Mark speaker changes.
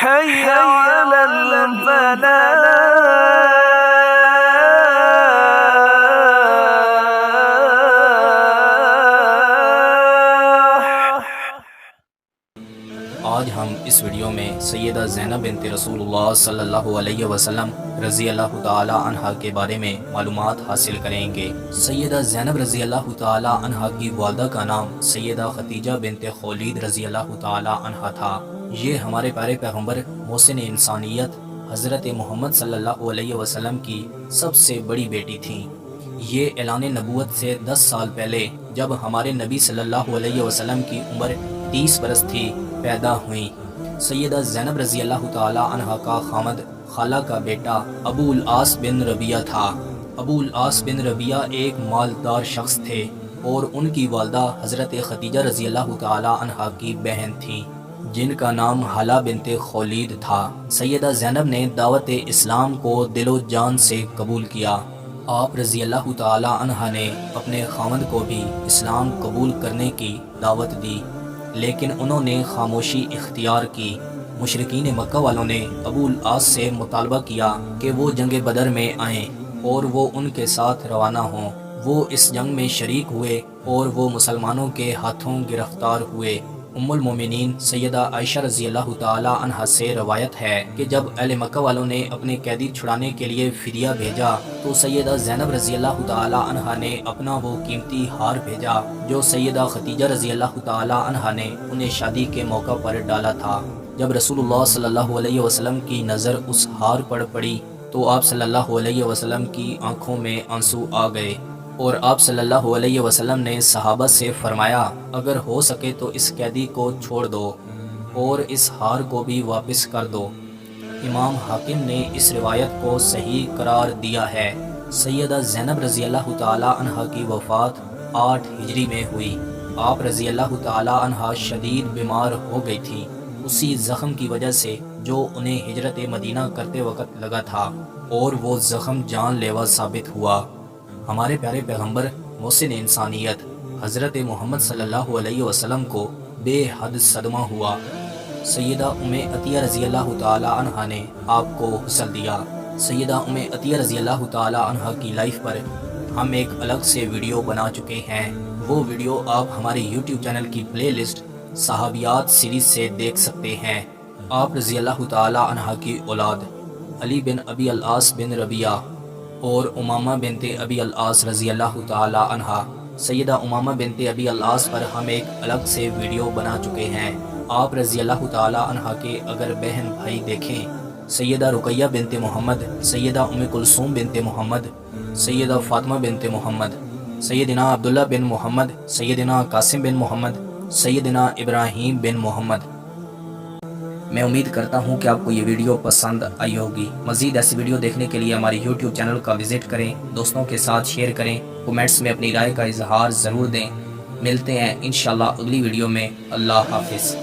Speaker 1: حي على الفلاح.
Speaker 2: آج ہم اس ویڈیو میں سیدہ زینب بنت رسول اللہ صلی اللہ علیہ وسلم رضی اللہ تعالی عنہ کے بارے میں معلومات حاصل کریں گے۔ سیدہ زینب رضی اللہ تعالی عنہ کی والدہ کا نام سیدہ خدیجہ بنت خولید رضی اللہ تعالی عنہ تھا۔ یہ ہمارے پیارے پیغمبر محسن انسانیت حضرت محمد صلی اللہ علیہ وسلم کی سب سے بڑی بیٹی تھیں۔ یہ اعلان نبوت سے 10 سال پہلے جب ہمارے نبی صلی اللہ علیہ وسلم کی عمر 30 برس تھی پیدا ہوئیں۔ سیدہ زینب رضی اللہ تعالی عنہ کا خامد خالہ کا بیٹا ابو العاص بن ربیعہ تھا۔ ابو العاص بن ربیعہ ایک مالدار شخص تھے اور ان کی والدہ حضرت خدیجہ رضی اللہ تعالی عنہ کی بہن تھیں جن کا نام حالہ بنت خولید تھا۔ سیدہ زینب نے دعوت اسلام کو دل و جان سے قبول کیا۔ آپ رضی اللہ تعالی عنہ نے اپنے خامد کو بھی اسلام قبول کرنے کی دعوت دی، لیکن انہوں نے خاموشی اختیار کی۔ مشرکین مکہ والوں نے ابو العاص سے مطالبہ کیا کہ وہ جنگ بدر میں آئیں اور وہ ان کے ساتھ روانہ ہوں۔ وہ اس جنگ میں شریک ہوئے اور وہ مسلمانوں کے ہاتھوں گرفتار ہوئے۔ ام المومنین سیدہ عائشہ رضی اللہ تعالی عنہ سے روایت ہے کہ جب اہل مکہ والوں نے اپنے قیدی چھڑانے کے لیے فدیہ بھیجا تو سیدہ زینب رضی اللہ تعالی عنہ نے اپنا وہ قیمتی ہار بھیجا جو سیدہ خدیجہ رضی اللہ تعالی عنہ نے انہیں شادی کے موقع پر ڈالا تھا۔ جب رسول اللہ صلی اللہ علیہ وسلم کی نظر اس ہار پر پڑی تو آپ صلی اللہ علیہ وسلم کی آنکھوں میں آنسو آ گئے اور آپ صلی اللہ علیہ وسلم نے صحابہ سے فرمایا اگر ہو سکے تو اس قیدی کو چھوڑ دو اور اس ہار کو بھی واپس کر دو۔ امام حاکم نے اس روایت کو صحیح قرار دیا ہے۔ سیدہ زینب رضی اللہ تعالی عنہ کی وفات 8 ہجری میں ہوئی۔ آپ رضی اللہ تعالی عنہ شدید بیمار ہو گئی تھی، اسی زخم کی وجہ سے جو انہیں ہجرت مدینہ کرتے وقت لگا تھا، اور وہ زخم جان لیوا ثابت ہوا۔ ہمارے پیارے پیغمبر محسن انسانیت حضرت محمد صلی اللہ علیہ وسلم کو بے حد صدمہ ہوا۔ سیدہ ام عطیہ رضی اللہ تعالی عنہ نے آپ کو غسل دیا۔ سیدہ ام عطیہ رضی اللہ تعالی عنہ کی لائف پر ہم ایک الگ سے ویڈیو بنا چکے ہیں۔ وہ ویڈیو آپ ہمارے یوٹیوب چینل کی پلے لسٹ صحابیات سیریز سے دیکھ سکتے ہیں۔ آپ رضی اللہ تعالی عنہ کی اولاد علی بن ابی العاص بن ربیعہ اور امامہ بنت ابی العاص رضی اللہ تعالی عنہ، سیدہ امامہ بنت ابی العاص پر ہم ایک الگ سے ویڈیو بنا چکے ہیں۔ آپ رضی اللہ تعالی عنہ کے اگر بہن بھائی دیکھیں، سیدہ رقیہ بنت محمد، سیدہ ام کلثوم بنت محمد، سیدہ فاطمہ بنت محمد، سیدنا عبداللہ بن محمد، سیدنا قاسم بن محمد، سیدنا ابراہیم بن محمد۔ میں امید کرتا ہوں کہ آپ کو یہ ویڈیو پسند آئی ہوگی۔ مزید ایسی ویڈیو دیکھنے کے لیے ہمارے یوٹیوب چینل کا وزٹ کریں، دوستوں کے ساتھ شیئر کریں، کومنٹس میں اپنی رائے کا اظہار ضرور دیں۔ ملتے ہیں انشاءاللہ اگلی ویڈیو میں۔ اللہ حافظ۔